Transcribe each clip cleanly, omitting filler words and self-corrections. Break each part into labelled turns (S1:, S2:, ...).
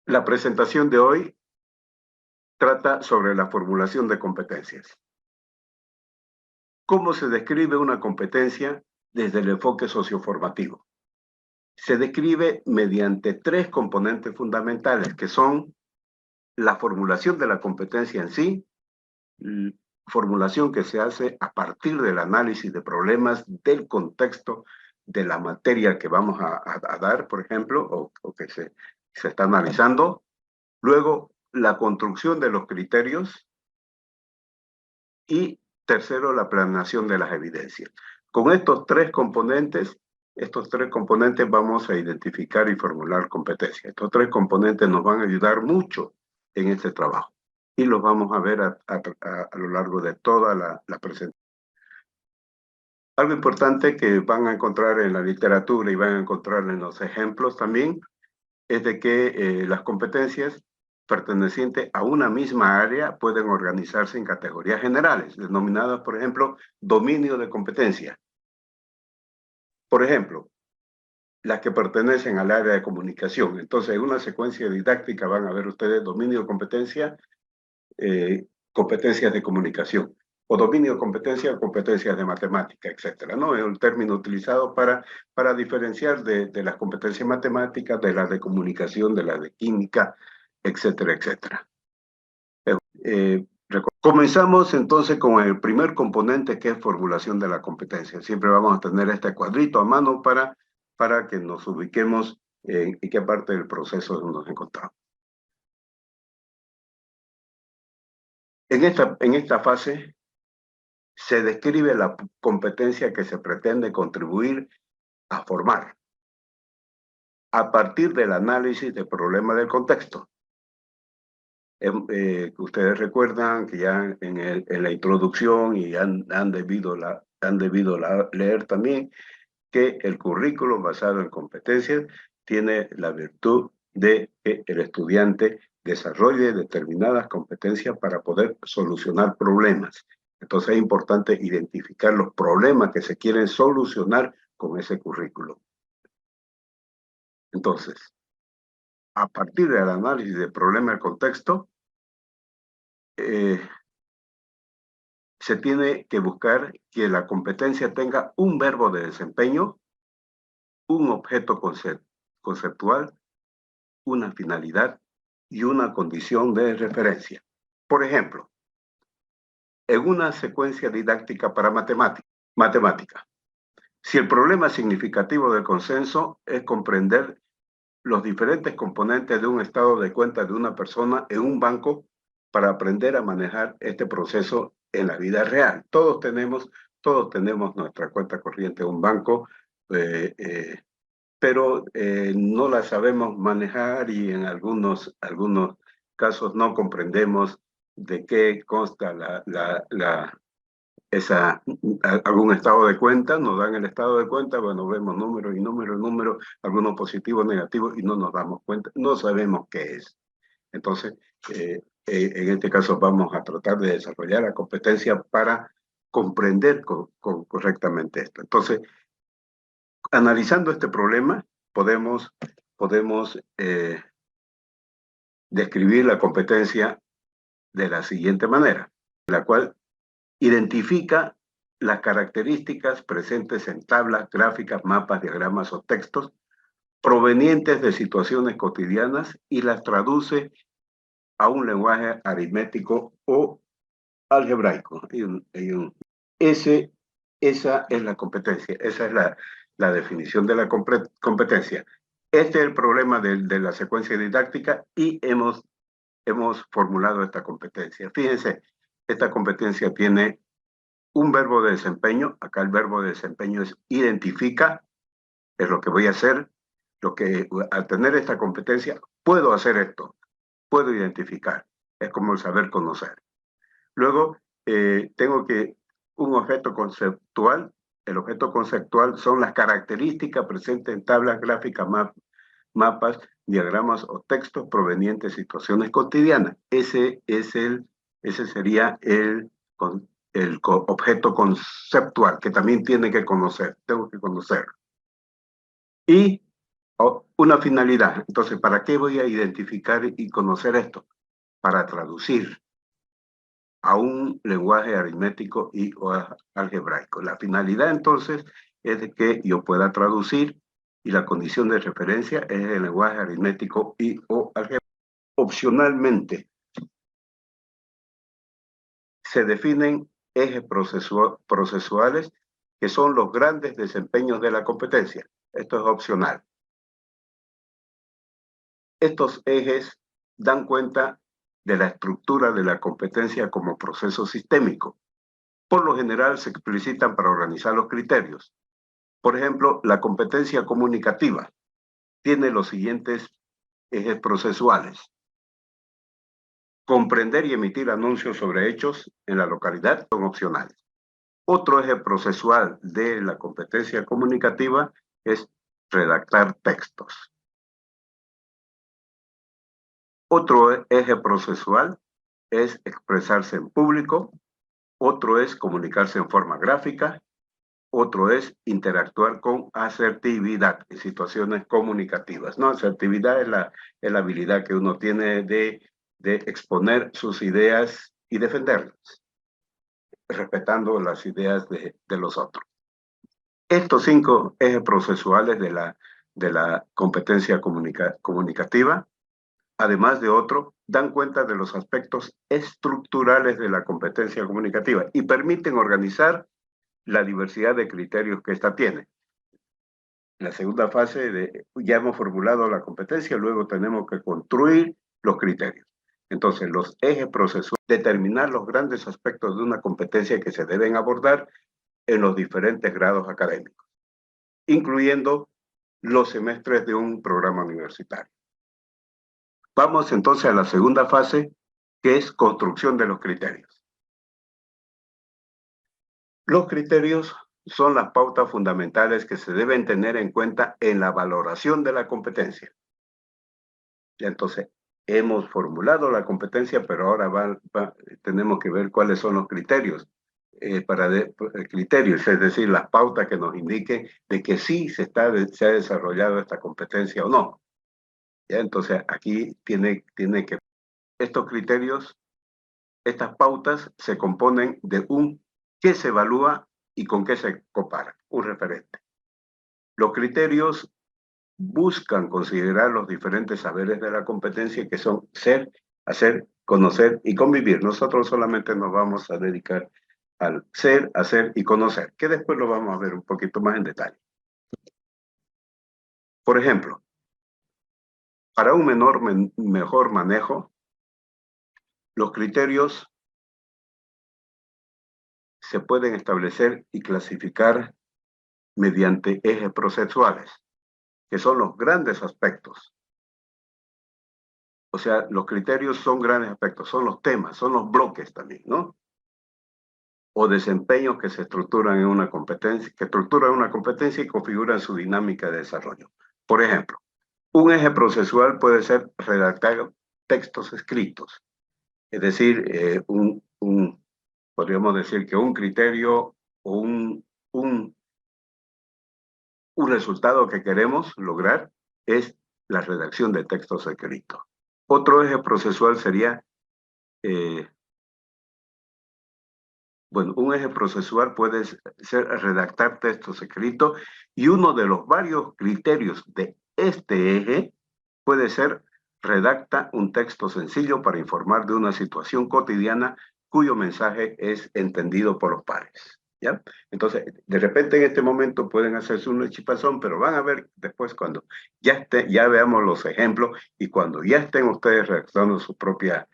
S1: La presentación de hoy trata sobre la formulación de competencias. ¿Cómo se describe una competencia desde el enfoque socioformativo? Se describe mediante tres componentes fundamentales, que son la formulación de la competencia en sí, formulación que se hace a partir del análisis de problemas del contexto de la materia que vamos a dar, por ejemplo, o que se está analizando. Luego, la construcción de los criterios. Y tercero, la planeación de las evidencias. Con estos tres componentes vamos a identificar y formular competencias. Estos tres componentes nos van a ayudar mucho en este trabajo y los vamos a ver a lo largo de toda la presentación. Algo importante que van a encontrar en la literatura y van a encontrar en los ejemplos también es de que las competencias pertenecientes a una misma área pueden organizarse en categorías generales, denominadas, por ejemplo, dominio de competencia. Por ejemplo, las que pertenecen al área de comunicación. Entonces, en una secuencia didáctica van a ver ustedes dominio de competencia, competencias de comunicación, o dominio de competencia, competencias de matemática, etcétera, ¿no? Es un término utilizado para diferenciar de las competencias matemáticas, de las de comunicación, de las de química, etcétera, etcétera. Comenzamos entonces con el primer componente, que es formulación de la competencia. Siempre vamos a tener este cuadrito a mano para que nos ubiquemos en qué parte del proceso nos encontramos. En esta fase se describe la competencia que se pretende contribuir a formar a partir del análisis del problema del contexto. Ustedes recuerdan que ya en la introducción y han debido leer también que el currículum basado en competencias tiene la virtud de que el estudiante desarrolle determinadas competencias para poder solucionar problemas. Entonces es importante identificar los problemas que se quieren solucionar con ese currículum. Entonces, a partir del análisis del problema del contexto, se tiene que buscar que la competencia tenga un verbo de desempeño, un objeto conceptual, una finalidad y una condición de referencia. Por ejemplo, en una secuencia didáctica para matemática, si el problema significativo del consenso es comprender los diferentes componentes de un estado de cuenta de una persona en un banco para aprender a manejar este proceso en la vida real. Todos tenemos nuestra cuenta corriente en un banco, pero no la sabemos manejar y en algunos casos no comprendemos de qué consta algún estado de cuenta. Nos dan el estado de cuenta, bueno, vemos números y números, algunos positivos, negativos, y no nos damos cuenta, no sabemos qué es. Entonces, en este caso vamos a tratar de desarrollar la competencia para comprender correctamente esto. Entonces, analizando este problema, podemos describir la competencia de la siguiente manera, la cual identifica las características presentes en tablas, gráficas, mapas, diagramas o textos provenientes de situaciones cotidianas y las traduce a un lenguaje aritmético o algebraico. Esa es la competencia, esa es la definición de la competencia. Este es el problema de la secuencia didáctica y hemos formulado esta competencia. Fíjense, esta competencia tiene un verbo de desempeño. Acá el verbo de desempeño es identifica, es lo que voy a hacer, al tener esta competencia puedo hacer esto, puedo identificar, es como el saber conocer. Luego tengo un objeto conceptual. El objeto conceptual son las características presentes en tablas gráficas, mapas, diagramas o textos provenientes de situaciones cotidianas. Ese sería el objeto conceptual, que también tiene que conocer, tengo que conocer. Y Una finalidad. Entonces, ¿para qué voy a identificar y conocer esto? Para traducir a un lenguaje aritmético y o algebraico. La finalidad entonces es de que yo pueda traducir y la condición de referencia es el lenguaje aritmético y o algebraico. Opcionalmente, se definen ejes procesuales que son los grandes desempeños de la competencia. Esto es opcional. Estos ejes dan cuenta de la estructura de la competencia como proceso sistémico. Por lo general se explicitan para organizar los criterios. Por ejemplo, la competencia comunicativa tiene los siguientes ejes procesuales. Comprender y emitir anuncios sobre hechos en la localidad son opcionales. Otro eje procesual de la competencia comunicativa es redactar textos. Otro eje procesual es expresarse en público. Otro es comunicarse en forma gráfica. Otro es interactuar con asertividad en situaciones comunicativas, ¿no? Asertividad es la habilidad que uno tiene de exponer sus ideas y defenderlas, respetando las ideas de los otros. Estos 5 ejes procesuales de la competencia comunicativa, además de otro, dan cuenta de los aspectos estructurales de la competencia comunicativa y permiten organizar la diversidad de criterios que ésta tiene. La segunda fase ya hemos formulado la competencia, luego tenemos que construir los criterios. Entonces, los ejes procesuales, determinar los grandes aspectos de una competencia que se deben abordar en los diferentes grados académicos, incluyendo los semestres de un programa universitario. Vamos entonces a la segunda fase, que es construcción de los criterios. Los criterios son las pautas fundamentales que se deben tener en cuenta en la valoración de la competencia. Ya entonces, hemos formulado la competencia, pero ahora tenemos que ver cuáles son los criterios. Criterios, es decir, las pautas que nos indiquen de que sí se ha desarrollado esta competencia o no. ¿Ya? Entonces, aquí tiene que... Estos criterios, estas pautas se componen de un qué se evalúa y con qué se compara, un referente. Los criterios buscan considerar los diferentes saberes de la competencia que son ser, hacer, conocer y convivir. Nosotros solamente nos vamos a dedicar al ser, hacer y conocer, que después lo vamos a ver un poquito más en detalle. Por ejemplo, para un mejor manejo, los criterios se pueden establecer y clasificar mediante ejes procesuales, que son los grandes aspectos. O sea, los criterios son grandes aspectos, son los temas, son los bloques también, ¿no? O desempeños que se estructuran en una competencia, y configuran su dinámica de desarrollo. Por ejemplo, un eje procesual puede ser redactar textos escritos, es decir, podríamos decir que un criterio o un resultado que queremos lograr es la redacción de textos escritos. Otro eje procesual sería un eje procesual puede ser redactar textos escritos y uno de los varios criterios de este eje puede ser redacta un texto sencillo para informar de una situación cotidiana cuyo mensaje es entendido por los pares. ¿Ya? Entonces, de repente en este momento pueden hacerse un chipazón, pero van a ver después cuando ya veamos los ejemplos y cuando ya estén ustedes redactando sus propias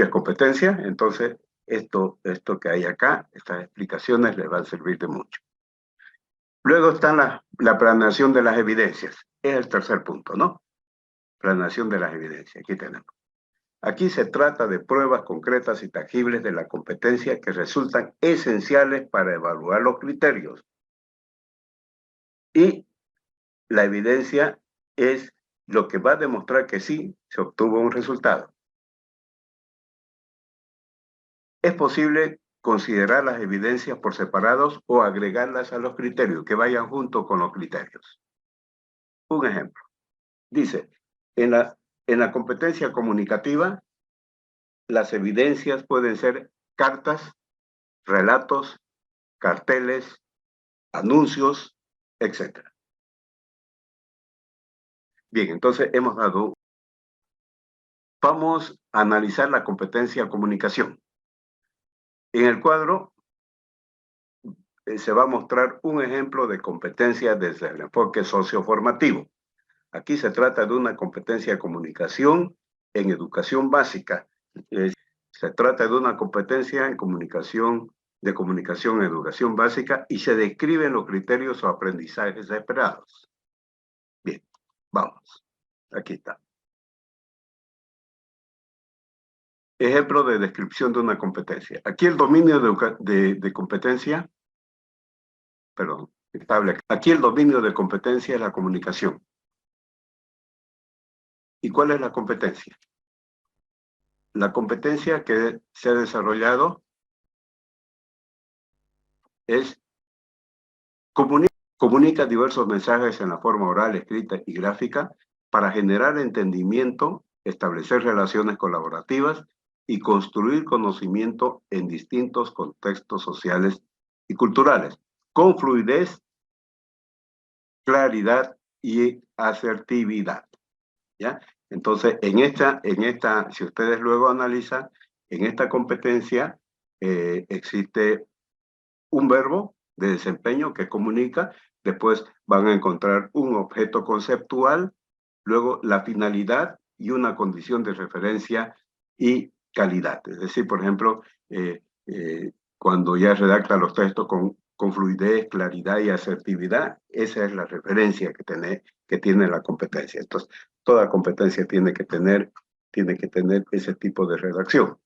S1: competencias, entonces esto que hay acá, estas explicaciones les van a servir de mucho. Luego está la planeación de las evidencias. Es el tercer punto, ¿no? Planeación de las evidencias. Aquí tenemos. Aquí se trata de pruebas concretas y tangibles de la competencia que resultan esenciales para evaluar los criterios. Y la evidencia es lo que va a demostrar que sí se obtuvo un resultado. Es posible considerar las evidencias por separados o agregarlas a los criterios, que vayan junto con los criterios. Un ejemplo. Dice, en la competencia comunicativa, las evidencias pueden ser cartas, relatos, carteles, anuncios, etc. Bien, entonces hemos dado... Vamos a analizar la competencia comunicación. En el cuadro se va a mostrar un ejemplo de competencia desde el enfoque socioformativo. Aquí se trata de una competencia de comunicación en educación básica. Se trata de una competencia en comunicación en educación básica y se describen los criterios o aprendizajes esperados. Bien, vamos. Aquí está. Ejemplo de descripción de una competencia. Aquí el dominio de competencia, perdón, estable. Aquí el dominio de competencia es la comunicación. ¿Y cuál es la competencia? La competencia que se ha desarrollado es comunica diversos mensajes en la forma oral, escrita y gráfica para generar entendimiento, establecer relaciones colaborativas y construir conocimiento en distintos contextos sociales y culturales, con fluidez, claridad y asertividad. ¿Ya? Entonces, en esta, si ustedes luego analizan, en esta competencia existe un verbo de desempeño que comunica, después van a encontrar un objeto conceptual, luego la finalidad y una condición de referencia y calidad. Es decir, por ejemplo, cuando ya redacta los textos con fluidez, claridad y asertividad, esa es la referencia que tiene la competencia. Entonces, toda competencia tiene que tener ese tipo de redacción.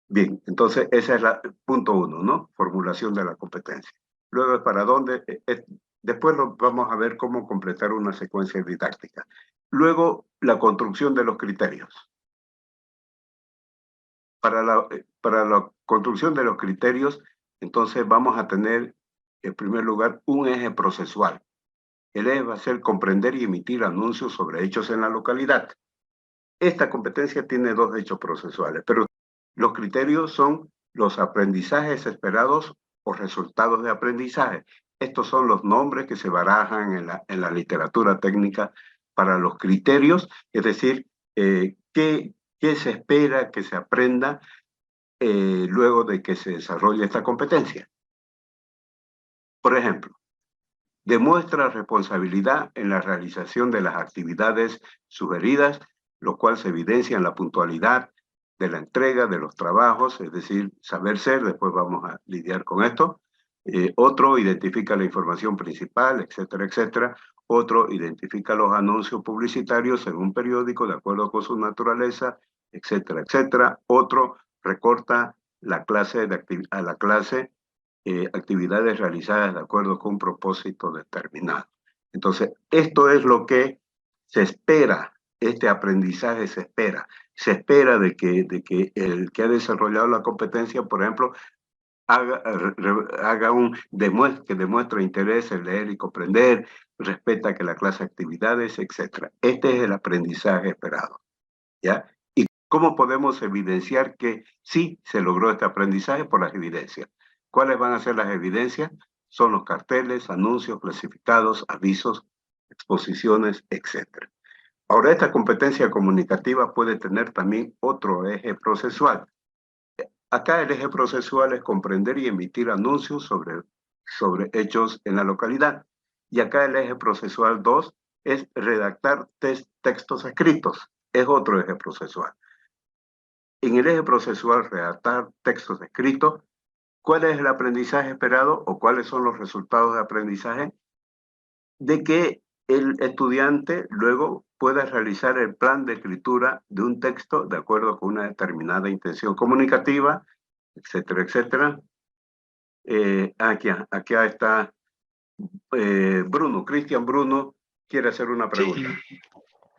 S1: Bien, entonces ese es el punto 1, ¿no? Formulación de la competencia. Luego, ¿para dónde? Después vamos a ver cómo completar una secuencia didáctica. Luego, la construcción de los criterios. Para la construcción de los criterios, entonces vamos a tener, en primer lugar, un eje procesual. El eje va a ser comprender y emitir anuncios sobre hechos en la localidad. Esta competencia tiene dos hechos procesuales, pero los criterios son los aprendizajes esperados o resultados de aprendizaje. Estos son los nombres que se barajan en la literatura técnica para los criterios, es decir, qué se espera que se aprenda luego de que se desarrolle esta competencia. Por ejemplo, demuestra responsabilidad en la realización de las actividades sugeridas, lo cual se evidencia en la puntualidad de la entrega de los trabajos, es decir, saber ser, después vamos a lidiar con esto. Otro identifica la información principal, etcétera, etcétera. Otro identifica los anuncios publicitarios en un periódico de acuerdo con su naturaleza, etcétera, etcétera. Otro recorta a la clase actividades realizadas de acuerdo con un propósito determinado. Entonces, esto es lo que se espera, este aprendizaje se espera. Se espera de que el que ha desarrollado la competencia, por ejemplo, que demuestre interés en leer y comprender, respeta que la clase de actividades, etc. Este es el aprendizaje esperado, ¿ya? ¿Y cómo podemos evidenciar que sí se logró este aprendizaje? Por las evidencias. ¿Cuáles van a ser las evidencias? Son los carteles, anuncios, clasificados, avisos, exposiciones, etc. Ahora, esta competencia comunicativa puede tener también otro eje procesual. Acá el eje procesual es comprender y emitir anuncios sobre hechos en la localidad. Y acá el eje procesual 2 es redactar textos escritos. Es otro eje procesual. En el eje procesual, redactar textos escritos, ¿cuál es el aprendizaje esperado o cuáles son los resultados de aprendizaje? De que el estudiante luego pueda realizar el plan de escritura de un texto de acuerdo con una determinada intención comunicativa, etcétera, etcétera. Aquí está Bruno, Cristian Bruno, quiere hacer una pregunta.
S2: Sí.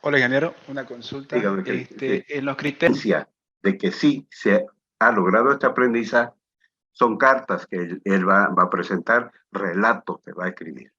S2: Hola, ingeniero, una consulta.
S1: Dígame,
S2: En los criterios
S1: de que sí se ha logrado este aprendizaje, son cartas que él va a presentar, relatos que va a escribir.